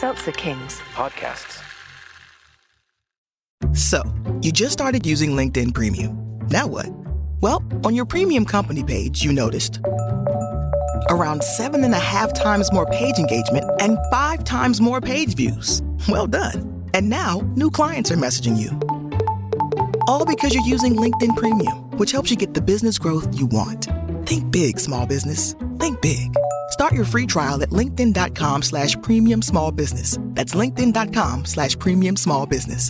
Seltzer Kings. Podcasts. So, you just started using LinkedIn Premium. Now what? Well, on your premium company page, you noticed around 7.5 times more page engagement and 5 times more page views. Well done. And now, new clients are messaging you. All because you're using LinkedIn Premium, which helps you get the business growth you want. Think big, small business. Think big. Start your free trial at linkedin.com/premium small business. That's linkedin.com/premium small business.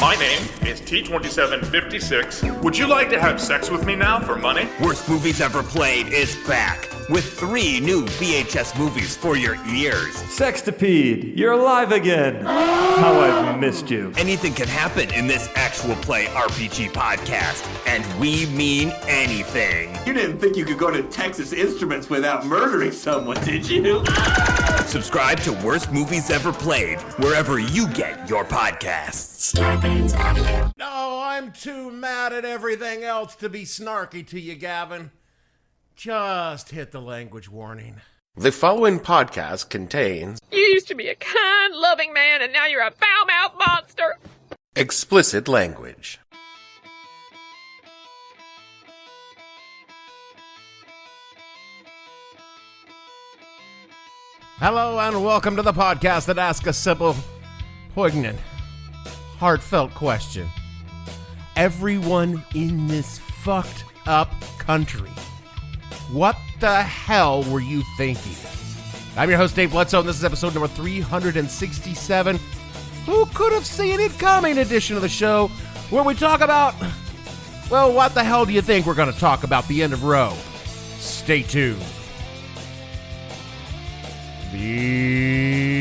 My name is T2756. Would you like to have sex with me now for money? Worst Movies Ever Played is back with 3 new VHS movies for your ears. Sextipede, you're alive again. How I've missed you. Anything can happen in this actual play RPG podcast, and we mean anything. You didn't think you could go to Texas Instruments without murdering someone, did you? Subscribe to Worst Movies Ever Played wherever you get your podcasts. No, I'm too mad at everything else to be snarky to you, Gavin. Just hit the language warning. The following podcast contains You used to be a kind, loving man, and now you're a foul-mouthed monster. explicit language. Hello and welcome to the podcast that asks a simple, poignant, heartfelt question. Everyone in this fucked up country, what the hell were you thinking? I'm your host, Dave Bledsoe, and this is episode number 367. Who could have seen it coming edition of the show, where we talk about, well, what the hell do you think we're going to talk about the end of Roe? Stay tuned. The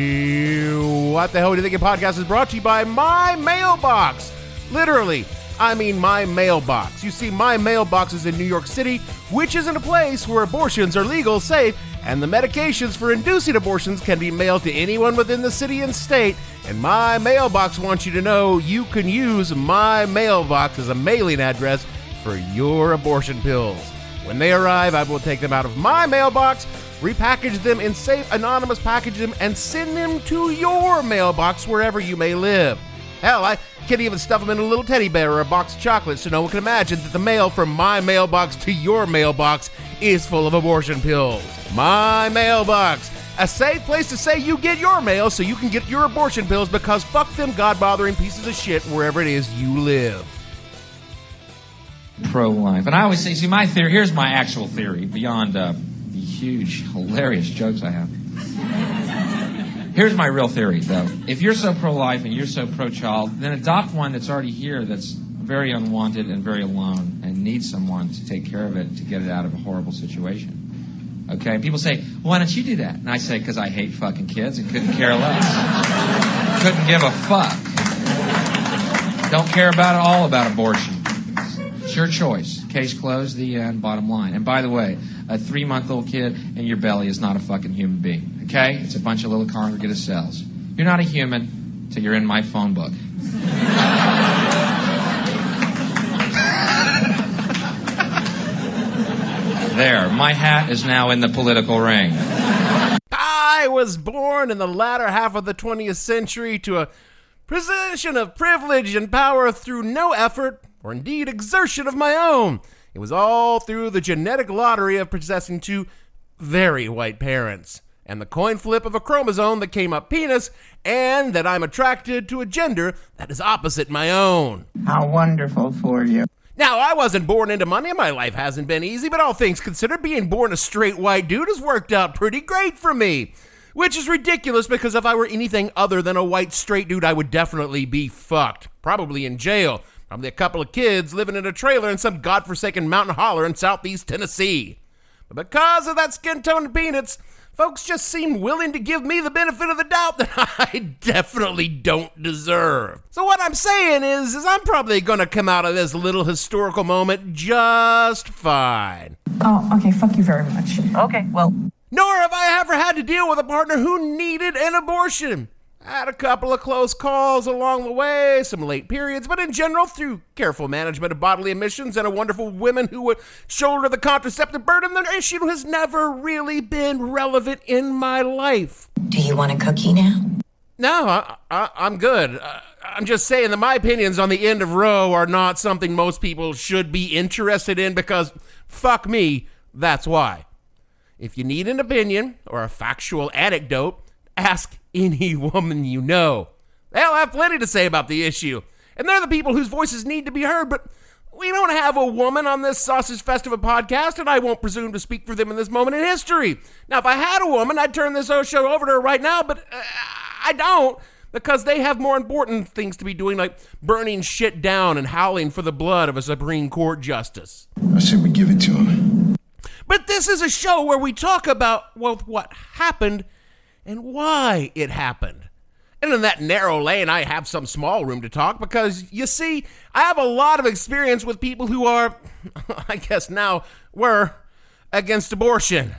What the Hell Do You Think podcast is brought to you by My Mailbox. Literally, I mean my mailbox. You see, my mailbox is in New York City, which isn't a place where abortions are legal, safe, and the medications for inducing abortions can be mailed to anyone within the city and state. And my mailbox wants you to know you can use my mailbox as a mailing address for your abortion pills. When they arrive, I will take them out of my mailbox, repackage them in safe, anonymous packaging, and send them to your mailbox wherever you may live. Hell, I can even stuff them in a little teddy bear or a box of chocolates so no one can imagine that the mail from my mailbox to your mailbox is full of abortion pills. My mailbox, a safe place to say you get your mail so you can get your abortion pills, because fuck them God-bothering pieces of shit wherever it is you live. Pro-life. And I always say, see, my theory, here's my actual theory, beyond the huge, hilarious jokes I have. Here's my real theory, though. If you're so pro-life and you're so pro-child, then adopt one that's already here, that's very unwanted and very alone and needs someone to take care of it to get it out of a horrible situation. Okay? And people say, why don't you do that? And I say, because I hate fucking kids and couldn't care less. Couldn't give a fuck. Don't care about it all about abortion. It's your choice. Case closed, the end, bottom line. And by the way, a 3-month-old kid in your belly is not a fucking human being. Okay? It's a bunch of little congregate cells. You're not a human till you're in my phone book. There, my hat is now in the political ring. I was born in the latter half of the 20th century to a position of privilege and power through no effort or indeed exertion of my own. It was all through the genetic lottery of possessing 2 very white parents, and the coin flip of a chromosome that came up penis, and that I'm attracted to a gender that is opposite my own. How wonderful for you. Now, I wasn't born into money, and my life hasn't been easy, but all things considered, being born a straight white dude has worked out pretty great for me. Which is ridiculous, because if I were anything other than a white straight dude, I would definitely be fucked. Probably in jail. Probably a couple of kids living in a trailer in some godforsaken mountain holler in southeast Tennessee. But because of that skin tone and peanuts, folks just seem willing to give me the benefit of the doubt that I definitely don't deserve. So what I'm saying is I'm probably gonna come out of this little historical moment just fine. Oh, okay, fuck you very much. Okay, well. Nor have I ever had to deal with a partner who needed an abortion. Had a couple of close calls along the way, some late periods, but in general, through careful management of bodily emissions and a wonderful women who would shoulder the contraceptive burden, the issue has never really been relevant in my life. Do you want a cookie now? No, I'm good. I'm just saying that my opinions on the end of Roe are not something most people should be interested in because, fuck me, that's why. If you need an opinion or a factual anecdote, ask any woman you know. They'll have plenty to say about the issue. And they're the people whose voices need to be heard, but we don't have a woman on this Sausage Festival podcast, and I won't presume to speak for them in this moment in history. Now, if I had a woman, I'd turn this show over to her right now, but I don't, because they have more important things to be doing, like burning shit down and howling for the blood of a Supreme Court justice. I said we give it to him. But this is a show where we talk about, well, what happened and why it happened. And in that narrow lane, I have some small room to talk because, you see, I have a lot of experience with people who are, I guess now, were against abortion.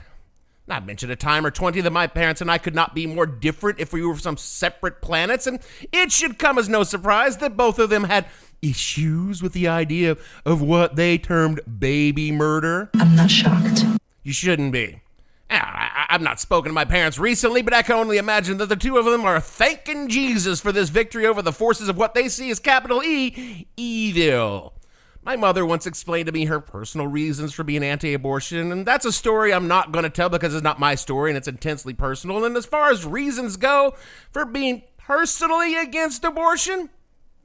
Not mention a time or 20 that my parents and I could not be more different if we were from separate planets, and it should come as no surprise that both of them had issues with the idea of what they termed baby murder. I'm not shocked. You shouldn't be. I've not spoken to my parents recently, but I can only imagine that the two of them are thanking Jesus for this victory over the forces of what they see as capital E, evil. My mother once explained to me her personal reasons for being anti-abortion, and that's a story I'm not going to tell because it's not my story and it's intensely personal. And as far as reasons go for being personally against abortion,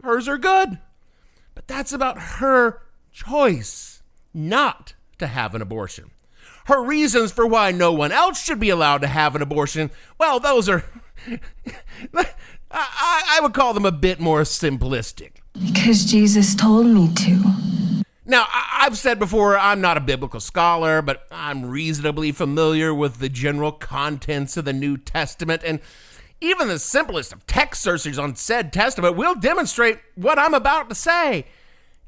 hers are good. But that's about her choice not to have an abortion. Her reasons for why no one else should be allowed to have an abortion, well, those are, I would call them a bit more simplistic. Because Jesus told me to. Now, I've said before, I'm not a biblical scholar, but I'm reasonably familiar with the general contents of the New Testament, and even the simplest of text searches on said testament will demonstrate what I'm about to say.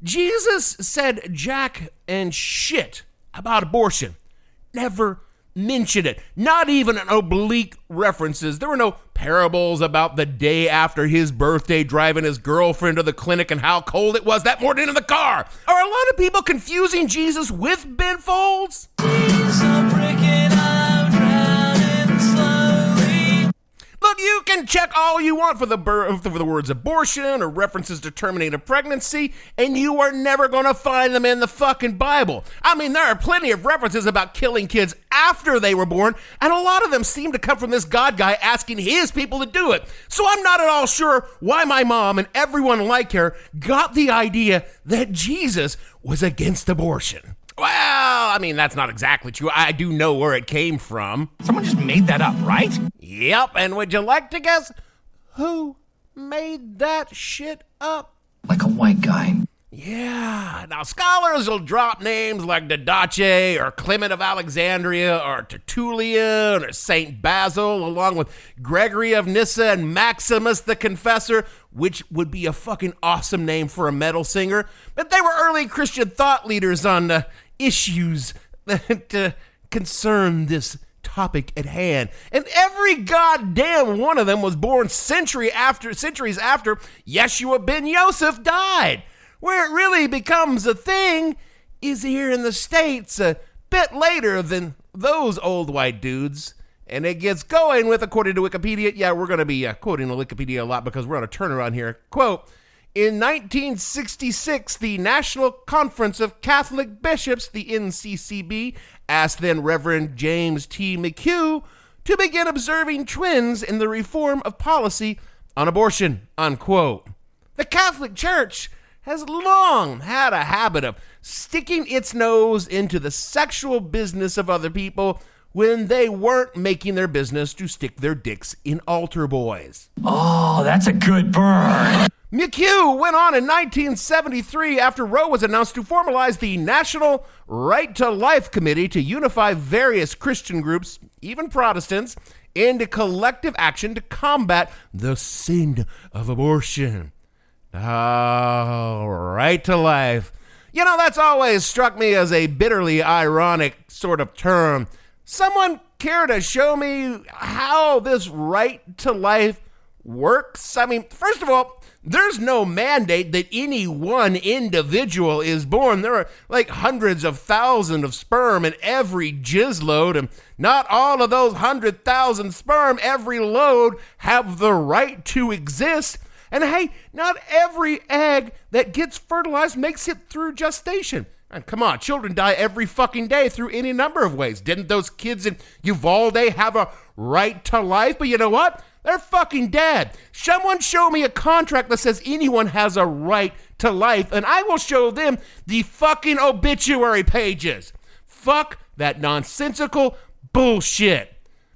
Jesus said jack and shit about abortion. Never mentioned it. Not even an oblique references. There were no parables about the day after his birthday driving his girlfriend to the clinic and how cold it was that morning in the car. Are a lot of people confusing Jesus with Ben Folds? Look, you can check all you want for the words abortion or references to terminate a pregnancy, and you are never going to find them in the fucking Bible. I mean, there are plenty of references about killing kids after they were born, and a lot of them seem to come from this God guy asking his people to do it. So I'm not at all sure why my mom and everyone like her got the idea that Jesus was against abortion. Well, I mean, that's not exactly true. I do know where it came from. Someone just made that up, right? Yep, and would you like to guess who made that shit up? Like a white guy. Yeah, now scholars will drop names like Didache or Clement of Alexandria or Tertullian or St. Basil, along with Gregory of Nyssa and Maximus the Confessor, which would be a fucking awesome name for a metal singer. But they were early Christian thought leaders on issues that concern this topic at hand. And every goddamn one of them was born centuries after Yeshua ben Yosef died. Where it really becomes a thing is here in the States a bit later than those old white dudes. And it gets going with, according to Wikipedia, yeah, we're going to be quoting the Wikipedia a lot because we're on a turnaround here. Quote, in 1966, the National Conference of Catholic Bishops, the NCCB, asked then Reverend James T. McHugh to begin observing trends in the reform of policy on abortion, unquote. The Catholic Church has long had a habit of sticking its nose into the sexual business of other people when they weren't making their business to stick their dicks in altar boys. Oh, that's a good burn. McHugh went on in 1973 after Roe was announced to formalize the National Right to Life Committee to unify various Christian groups, even Protestants, into collective action to combat the sin of abortion. Oh, right to life. You know, that's always struck me as a bitterly ironic sort of term. Someone care to show me how this right to life works? I mean, first of all, there's no mandate that any one individual is born. There are like hundreds of thousands of sperm in every jizz load, and not all of those 100,000 sperm, every load, have the right to exist. And hey, not every egg that gets fertilized makes it through gestation. And come on, children die every fucking day through any number of ways. Didn't those kids in Uvalde have a right to life? But you know what? They're fucking dead. Someone show me a contract that says anyone has a right to life, and I will show them the fucking obituary pages. Fuck that nonsensical bullshit.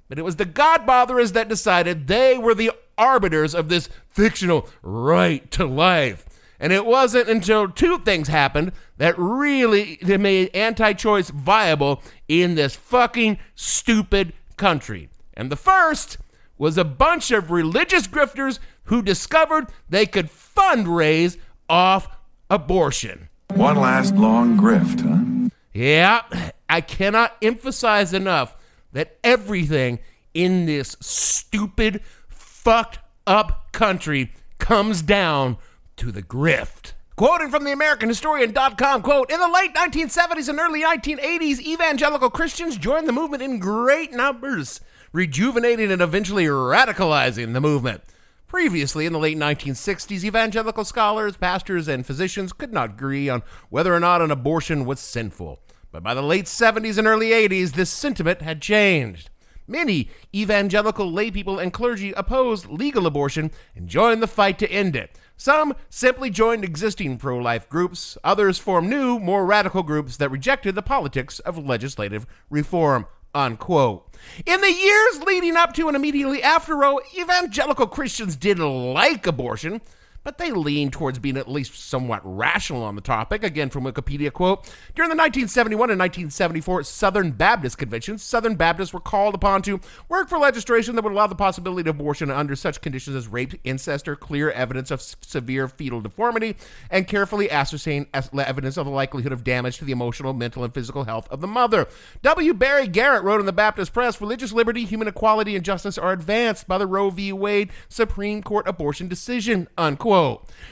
But it was the Godfatherers that decided they were the arbiters of this fictional right to life. And it wasn't until two things happened that really made anti-choice viable in this fucking stupid country. And the first was a bunch of religious grifters who discovered they could fundraise off abortion. One last long grift, huh? Yeah, I cannot emphasize enough that everything in this stupid, fucked up country comes down to the grift. Quoting from the AmericanHistorian.com, quote, in the late 1970s and early 1980s, evangelical Christians joined the movement in great numbers, rejuvenating and eventually radicalizing the movement. Previously, in the late 1960s, evangelical scholars, pastors, and physicians could not agree on whether or not an abortion was sinful. But by the late 70s and early 80s, this sentiment had changed. Many evangelical laypeople and clergy opposed legal abortion and joined the fight to end it. Some simply joined existing pro-life groups. Others formed new, more radical groups that rejected the politics of legislative reform, unquote. In the years leading up to and immediately after Roe, evangelical Christians didn't like abortion, but they leaned towards being at least somewhat rational on the topic. Again, from Wikipedia, quote, during the 1971 and 1974 Southern Baptist conventions, Southern Baptists were called upon to work for legislation that would allow the possibility of abortion under such conditions as rape, incest, or clear evidence of severe fetal deformity, and carefully ascertain evidence of the likelihood of damage to the emotional, mental, and physical health of the mother. W. Barry Garrett wrote in the Baptist Press, religious liberty, human equality, and justice are advanced by the Roe v. Wade Supreme Court abortion decision, unquote.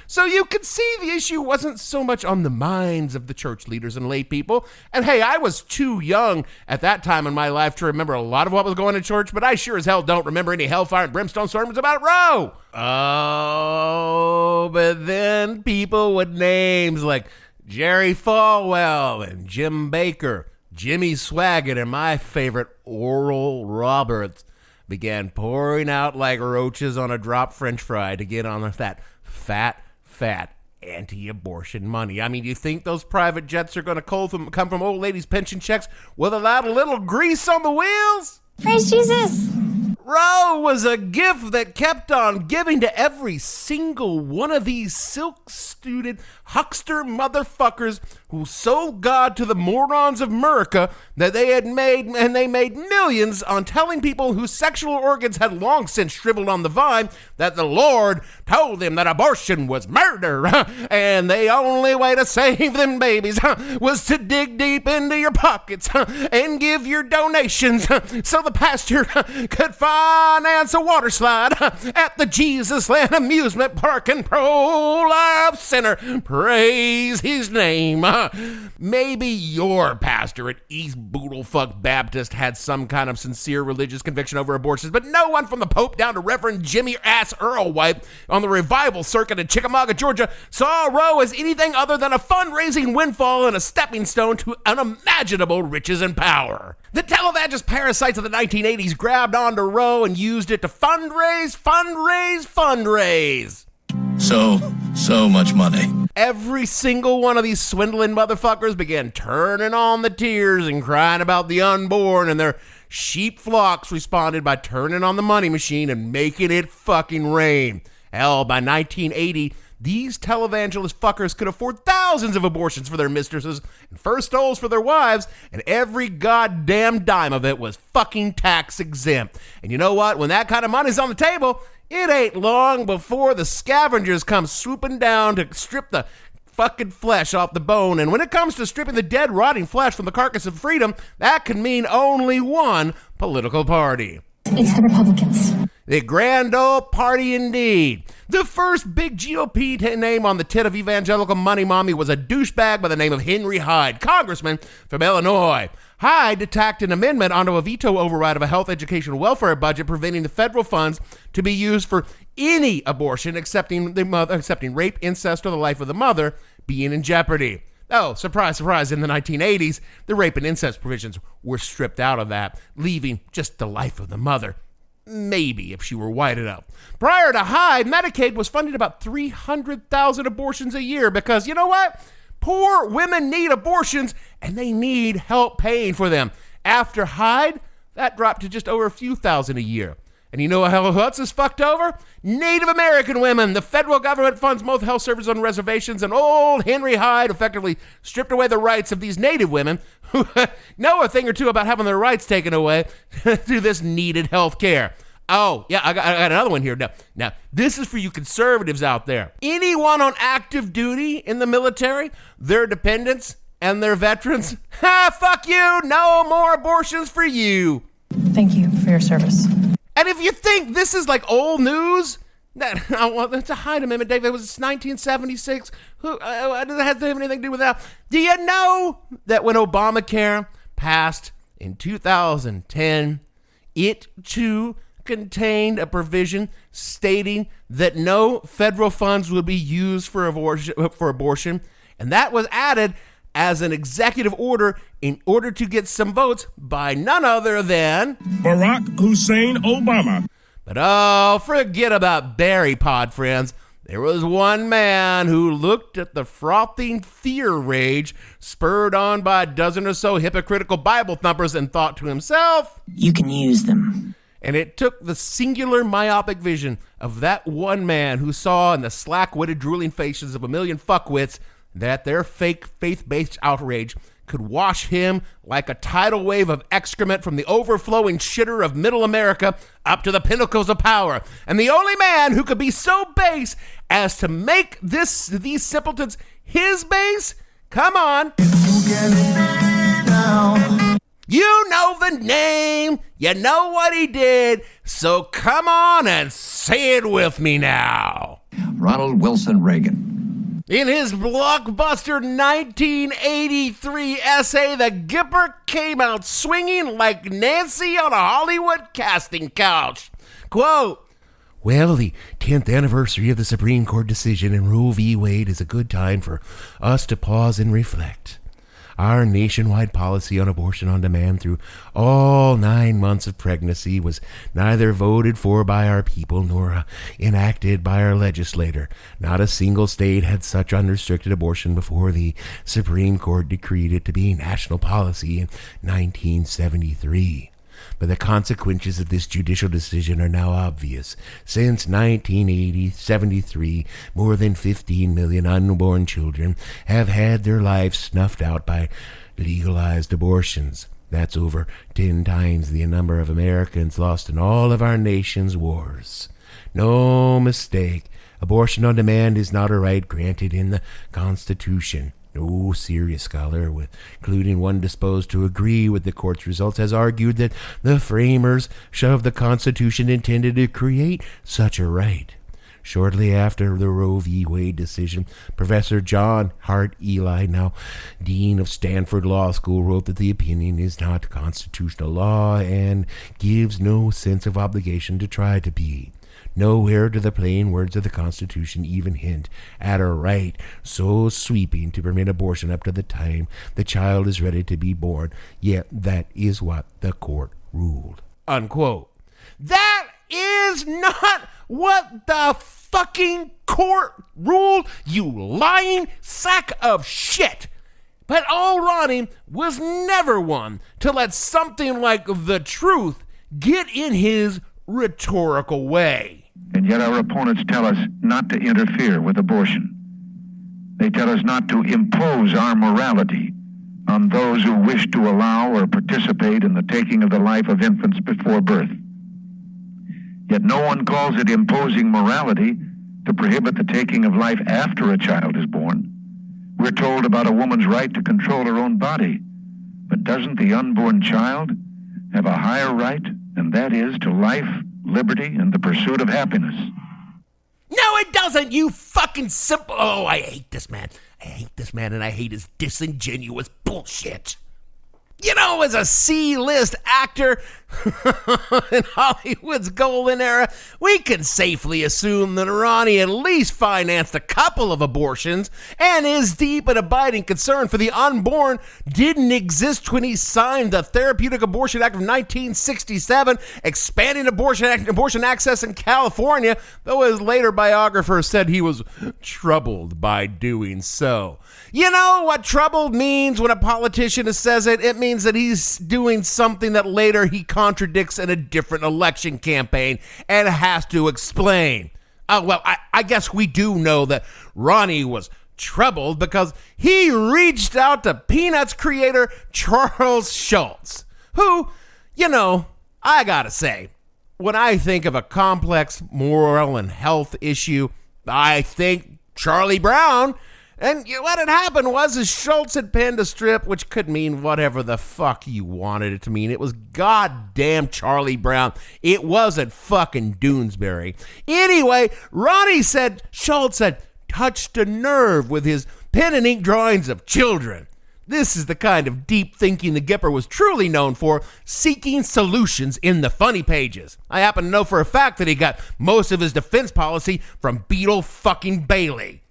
So you could see the issue wasn't so much on the minds of the church leaders and lay people. And hey, I was too young at that time in my life to remember a lot of what was going on in church, but I sure as hell don't remember any hellfire and brimstone sermons about Roe. Oh, but then people with names like Jerry Falwell and Jim Baker, Jimmy Swaggart, and my favorite, Oral Roberts, began pouring out like roaches on a dropped French fry to get on that fat anti-abortion money. I mean, you think those private jets are going to come from old ladies' pension checks without a little grease on the wheels? Praise Jesus! Roe was a gift that kept on giving to every single one of these silk-suited huckster motherfuckers who sold God to the morons of America that they had made, and they made millions on telling people whose sexual organs had long since shriveled on the vine that the Lord told them that abortion was murder, and the only way to save them babies was to dig deep into your pockets and give your donations so the pastor could finance a water slide at the Jesus Land Amusement Park and Pro-Life Center. Praise his name. Maybe your pastor at East Boodlefuck Baptist had some kind of sincere religious conviction over abortions, but no one from the Pope down to Reverend Jimmy Ass Earlwipe on the revival circuit in Chickamauga, Georgia, saw Roe as anything other than a fundraising windfall and a stepping stone to unimaginable riches and power. The televangelist parasites of the 1980s grabbed onto Roe and used it to fundraise. So much money. Every single one of these swindling motherfuckers began turning on the tears and crying about the unborn, and their sheep flocks responded by turning on the money machine and making it fucking rain. Hell, by 1980, these televangelist fuckers could afford thousands of abortions for their mistresses and first stoles for their wives, and every goddamn dime of it was fucking tax exempt. And you know what? When that kind of money's on the table, it ain't long before the scavengers come swooping down to strip the fucking flesh off the bone. And when it comes to stripping the dead, rotting flesh from the carcass of freedom, that can mean only one political party. It's the Republicans. The grand old party indeed. The first big GOP name on the tit of evangelical money mommy was a douchebag by the name of Henry Hyde, congressman from Illinois. Hyde attacked an amendment onto a veto override of a health, education, welfare budget preventing the federal funds to be used for any abortion excepting rape, incest, or the life of the mother being in jeopardy. Oh, surprise, surprise, in the 1980s, the rape and incest provisions were stripped out of that, leaving just the life of the mother. Maybe if she were white enough. Prior to Hyde, Medicaid was funding about 300,000 abortions a year because, you know what? Poor women need abortions and they need help paying for them. After Hyde, that dropped to just over a few thousand a year. And you know who else is fucked over? Native American women. The federal government funds most health services on reservations, and old Henry Hyde effectively stripped away the rights of these native women who know a thing or two about having their rights taken away through this needed health care. Oh, yeah, I got another one here. Now, this is for you conservatives out there. Anyone on active duty in the military, their dependents, and their veterans, fuck you, no more abortions for you. Thank you for your service. And if you think this is like old news, that's a Hyde Amendment, Dave. It was 1976. Does it have anything to do with that? Do you know that when Obamacare passed in 2010, it too contained a provision stating that no federal funds would be used for abortion, and that was added as an executive order in order to get some votes by none other than Barack Hussein Obama. But oh, forget about Barry, pod friends. There was one man who looked at the frothing fear rage spurred on by a dozen or so hypocritical Bible thumpers and thought to himself, You can use them. And it took the singular myopic vision of that one man who saw in the slack-witted, drooling faces of a million fuckwits that their fake faith-based outrage could wash him like a tidal wave of excrement from the overflowing shitter of middle America up to the pinnacles of power. And the only man who could be so base as to make these simpletons his base, come on. You know the name, you know what he did, so come on and say it with me now. Ronald Wilson Reagan. In his blockbuster 1983 essay, the Gipper came out swinging like Nancy on a Hollywood casting couch. Quote, well, the 10th anniversary of the Supreme Court decision in Roe v. Wade is a good time for us to pause and reflect. Our nationwide policy on abortion on demand through all 9 months of pregnancy was neither voted for by our people nor enacted by our legislator. Not a single state had such unrestricted abortion before the Supreme Court decreed it to be national policy in 1973. But the consequences of this judicial decision are now obvious. Since 1973, more than 15 million unborn children have had their lives snuffed out by legalized abortions. That's over 10 times the number of Americans lost in all of our nation's wars. No mistake, abortion on demand is not a right granted in the Constitution. No serious scholar, including one disposed to agree with the court's results, has argued that the framers of the Constitution intended to create such a right. Shortly after the Roe v. Wade decision, Professor John Hart Ely, now Dean of Stanford Law School, wrote that the opinion is not constitutional law and gives no sense of obligation to try to be. Nowhere do the plain words of the Constitution even hint at a right so sweeping to permit abortion up to the time the child is ready to be born, yet that is what the court ruled. Unquote. That is not what the fucking court ruled, you lying sack of shit. But old Ronnie was never one to let something like the truth get in his rhetorical way. And yet our opponents tell us not to interfere with abortion. They tell us not to impose our morality on those who wish to allow or participate in the taking of the life of infants before birth. Yet no one calls it imposing morality to prohibit the taking of life after a child is born. We're told about a woman's right to control her own body, but doesn't the unborn child have a higher right and and that is to life, liberty, and the pursuit of happiness. No, it doesn't, you fucking simple... Oh, I hate this man. I hate this man, and I hate his disingenuous bullshit. You know, as a C-list actor in Hollywood's golden era, we can safely assume that Ronnie at least financed a couple of abortions, and his deep and abiding concern for the unborn didn't exist when he signed the Therapeutic Abortion Act of 1967, expanding abortion access in California, though his later biographer said he was troubled by doing so. You know what troubled means when a politician says it? It means that he's doing something that later he contradicts in a different election campaign and has to explain. Well, I guess we do know that Ronnie was troubled because he reached out to Peanuts creator Charles Schulz, who, you know, I gotta say, when I think of a complex moral and health issue, I think Charlie Brown. And what had happened was Schulz had penned a strip which could mean whatever the fuck you wanted it to mean. It was goddamn Charlie Brown. It wasn't fucking Doonesbury. Anyway, Ronnie said Schulz had touched a nerve with his pen and ink drawings of children. This is the kind of deep thinking the Gipper was truly known for, seeking solutions in the funny pages. I happen to know for a fact that he got most of his defense policy from Beetle fucking Bailey.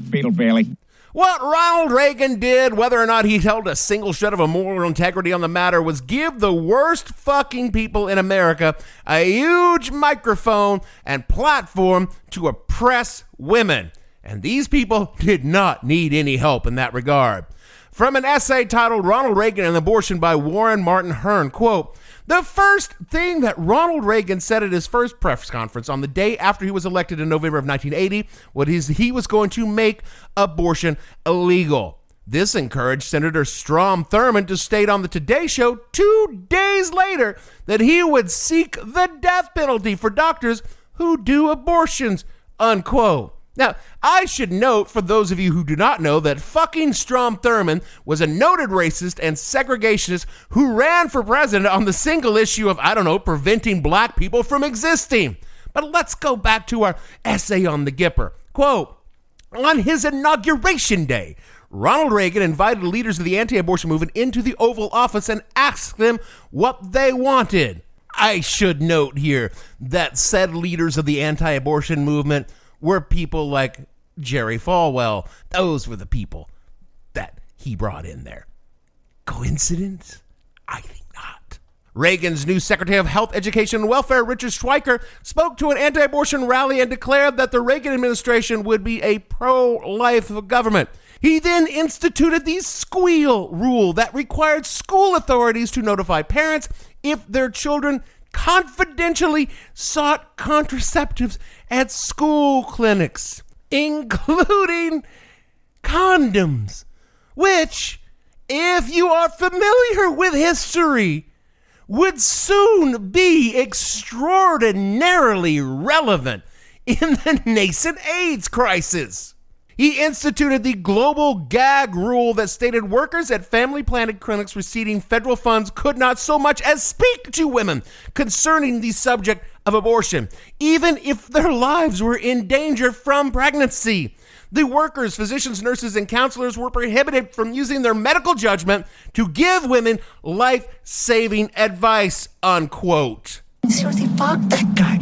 Beetle Bailey. What Ronald Reagan did, whether or not he held a single shred of a moral integrity on the matter, was give the worst fucking people in America a huge microphone and platform to oppress women. And these people did not need any help in that regard. From an essay titled Ronald Reagan and Abortion by Warren Martin Hearn, quote, "The first thing that Ronald Reagan said at his first press conference on the day after he was elected in November of 1980 was he was going to make abortion illegal. This encouraged Senator Strom Thurmond to state on the Today Show 2 days later that he would seek the death penalty for doctors who do abortions," unquote. Now, I should note, for those of you who do not know, that fucking Strom Thurmond was a noted racist and segregationist who ran for president on the single issue of, preventing black people from existing. But let's go back to our essay on the Gipper. Quote, "On his inauguration day, Ronald Reagan invited leaders of the anti-abortion movement into the Oval Office and asked them what they wanted." I should note here that said leaders of the anti-abortion movement were people like Jerry Falwell. Those were the people that he brought in there. Coincidence? I think not. Reagan's new Secretary of Health, Education, and Welfare, Richard Schweiker, spoke to an anti-abortion rally and declared that the Reagan administration would be a pro-life government. He then instituted the squeal rule that required school authorities to notify parents if their children confidentially sought contraceptives at school clinics, including condoms, which, if you are familiar with history, would soon be extraordinarily relevant in the nascent AIDS crisis. He instituted the global gag rule that stated workers at family planning clinics receiving federal funds could not so much as speak to women concerning the subject of abortion, even if their lives were in danger from pregnancy. The workers, physicians, nurses, and counselors were prohibited from using their medical judgment to give women life-saving advice, unquote. Seriously, fuck that guy.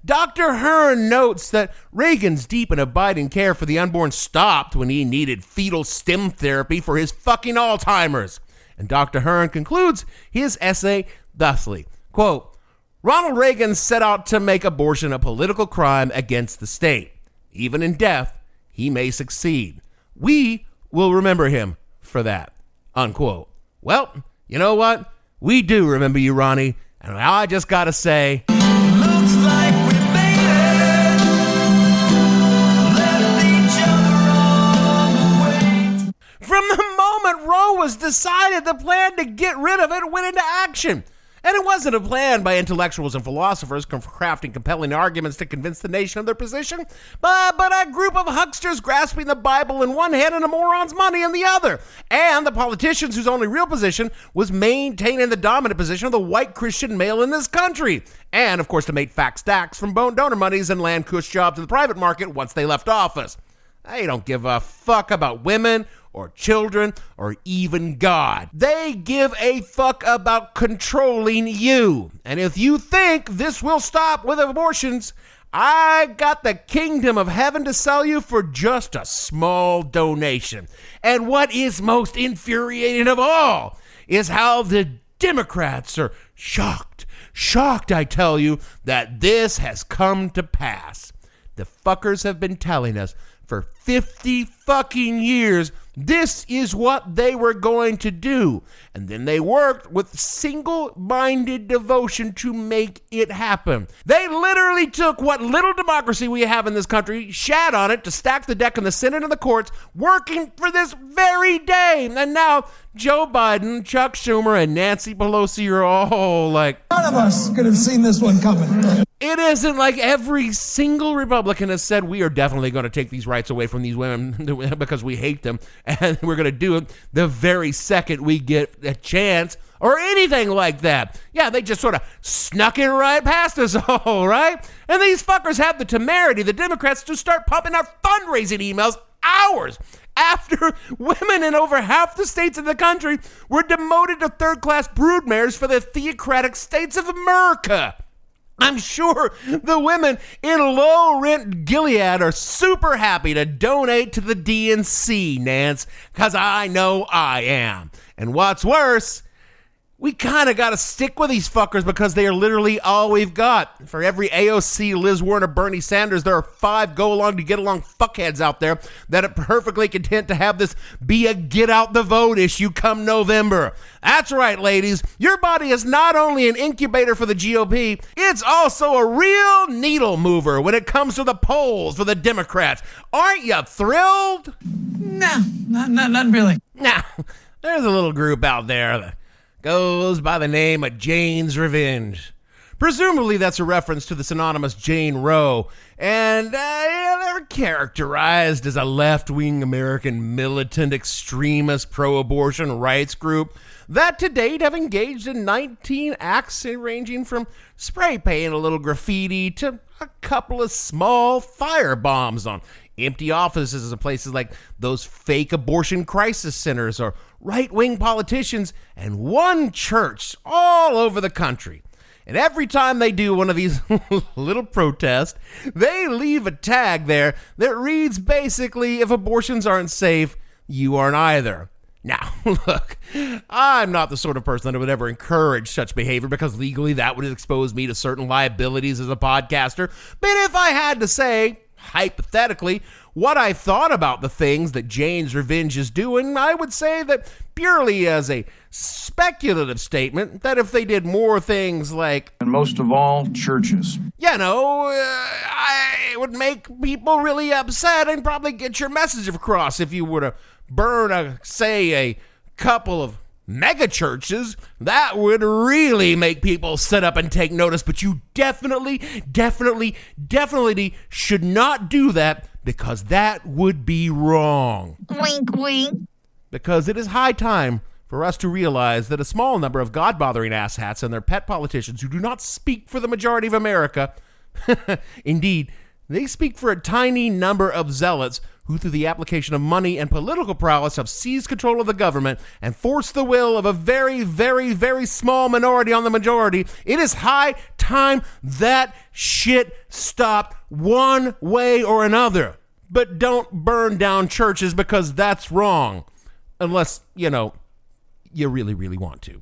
Dr. Hearn notes that Reagan's deep and abiding care for the unborn stopped when he needed fetal stem therapy for his fucking Alzheimer's. And Dr. Hearn concludes his essay thusly, quote, "Ronald Reagan set out to make abortion a political crime against the state. Even in death, he may succeed. We will remember him for that," unquote. Well, you know what? We do remember you, Ronnie. And I just gotta say, looks like we made it. Left each other on the way. From the moment Roe was decided, the plan to get rid of it went into action. And it wasn't a plan by intellectuals and philosophers crafting compelling arguments to convince the nation of their position, but a group of hucksters grasping the Bible in one hand and a moron's money in the other. And the politicians whose only real position was maintaining the dominant position of the white Christian male in this country. And, of course, to make fat stacks from bone donor monies and land cush jobs in the private market once they left office. They don't give a fuck about women or children or even God. They give a fuck about controlling you. And if you think this will stop with abortions, I got the kingdom of heaven to sell you for just a small donation. And what is most infuriating of all is how the Democrats are shocked, I tell you, that this has come to pass. The fuckers have been telling us for 50 fucking years this is what they were going to do. And then they worked with single-minded devotion to make it happen. They literally took what little democracy we have in this country, shat on it to stack the deck in the Senate and the courts, working for this very day. And now Joe Biden, Chuck Schumer, and Nancy Pelosi are all like, none of us could have seen this one coming. It isn't like every single Republican has said, we are definitely going to take these rights away from these women because we hate them, and we're going to do it the very second we get a chance, or anything like that. Yeah, they just sort of snuck it right past us all, right? And these fuckers have the temerity, the Democrats, to start pumping out fundraising emails hours after women in over half the states in the country were demoted to third-class broodmares for the theocratic states of America. I'm sure the women in low-rent Gilead are super happy to donate to the DNC, Nance, because I know I am. And what's worse, we kind of got to stick with these fuckers because they are literally all we've got. For every AOC, Liz Warren, or Bernie Sanders, there are 5 go-along-to-get-along fuckheads out there that are perfectly content to have this be a get-out-the-vote issue come November. That's right, ladies. Your body is not only an incubator for the GOP, it's also a real needle mover when it comes to the polls for the Democrats. Aren't you thrilled? No, not really. Now, there's a little group out there that goes by the name of Jane's Revenge. Presumably that's a reference to the synonymous Jane Roe, and they're characterized as a left-wing American militant extremist pro-abortion rights group that to date have engaged in 19 acts ranging from spray painting a little graffiti to a couple of small firebombs on empty offices in places like those fake abortion crisis centers or right-wing politicians and one church all over the country. And every time they do one of these little protests, they leave a tag there that reads basically, if abortions aren't safe, you aren't either. Now, look, I'm not the sort of person that would ever encourage such behavior because legally that would expose me to certain liabilities as a podcaster. But if I had to say, hypothetically, what I thought about the things that Jane's Revenge is doing, I would say that purely as a speculative statement, that if they did more things like, and most of all, churches, it would make people really upset and probably get your message across. If you were to burn a couple of mega churches, that would really make people sit up and take notice. But you definitely should not do that, because that would be wrong. Wink, wink. Because it is high time for us to realize that a small number of God-bothering asshats and their pet politicians who do not speak for the majority of America, indeed, they speak for a tiny number of zealots who, through the application of money and political prowess, have seized control of the government and forced the will of a very, very, very small minority on the majority. It is high time that shit stopped one way or another. But don't burn down churches, because that's wrong. Unless, you really, really want to.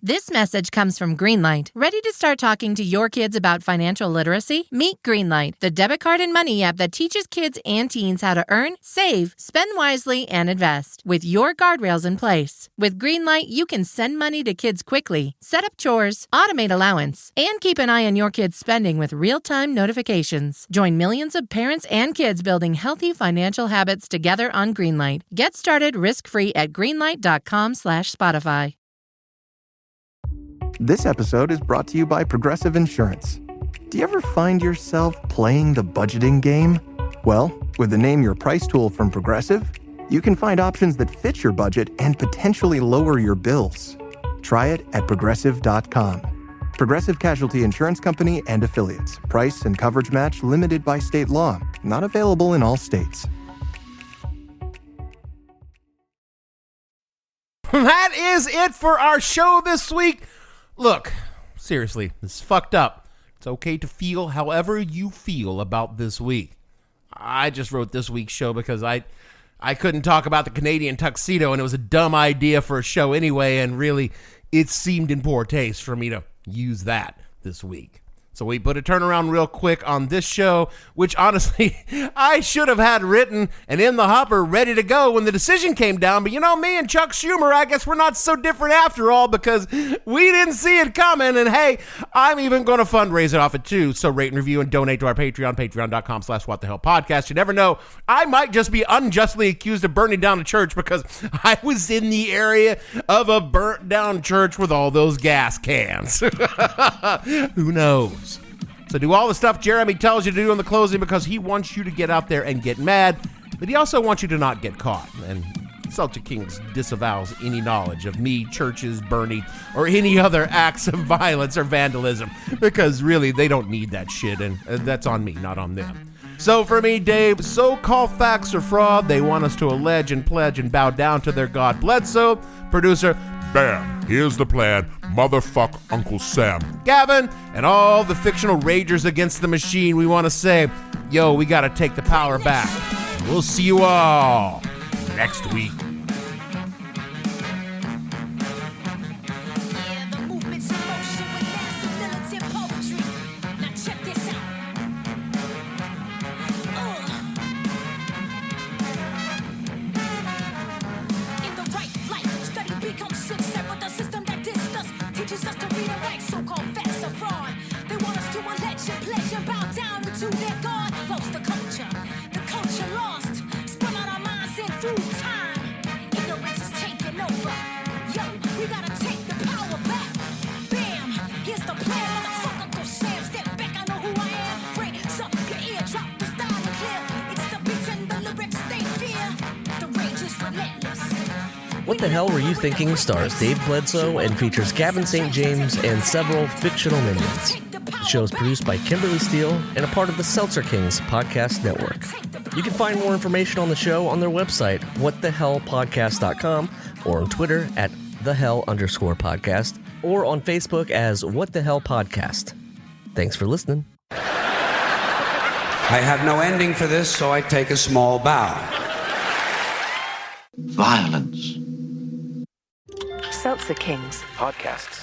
This message comes from Greenlight. Ready to start talking to your kids about financial literacy? Meet Greenlight, the debit card and money app that teaches kids and teens how to earn, save, spend wisely, and invest, with your guardrails in place. With Greenlight, you can send money to kids quickly, set up chores, automate allowance, and keep an eye on your kids' spending with real-time notifications. Join millions of parents and kids building healthy financial habits together on Greenlight. Get started risk-free at greenlight.com/Spotify. This episode is brought to you by Progressive Insurance. Do you ever find yourself playing the budgeting game? Well, with the Name Your Price tool from Progressive, you can find options that fit your budget and potentially lower your bills. Try it at Progressive.com. Progressive Casualty Insurance Company and Affiliates. Price and coverage match limited by state law. Not available in all states. That is it for our show this week. Look, seriously, this is fucked up. It's okay to feel however you feel about this week. I just wrote this week's show because I couldn't talk about the Canadian Tuxedo, and it was a dumb idea for a show anyway, and really, it seemed in poor taste for me to use that this week. So we put a turnaround real quick on this show, which honestly, I should have had written and in the hopper ready to go when the decision came down. But you know, me and Chuck Schumer, I guess we're not so different after all, because we didn't see it coming. And hey, I'm even going to fundraise it off it too. So rate and review and donate to our Patreon, patreon.com/whatthehellpodcast. You never know, I might just be unjustly accused of burning down a church because I was in the area of a burnt down church with all those gas cans. Who knows? So do all the stuff Jeremy tells you to do in the closing because he wants you to get out there and get mad, but he also wants you to not get caught. And Celtic Kings disavows any knowledge of me, churches burning, or any other acts of violence or vandalism, because really they don't need that shit, and that's on me, not on them. So for me, Dave, so-called facts are fraud. They want us to allege and pledge and bow down to their god Bledsoe. Producer, bam, here's the plan. Motherfuck Uncle Sam. Gavin, and all the fictional ragers against the machine, we want to say, yo, we got to take the power back. We'll see you all next week. What the Hell Were You Thinking stars Dave Bledsoe and features Gavin St. James and several fictional minions. The show is produced by Kimberly Steele and a part of the Seltzer Kings podcast network. You can find more information on the show on their website, whatthehellpodcast.com, or on Twitter at @thehell_podcast, or on Facebook as What the Hell Podcast. Thanks for listening. I have no ending for this, so I take a small bow. Violence. Seltzer Kings Podcasts.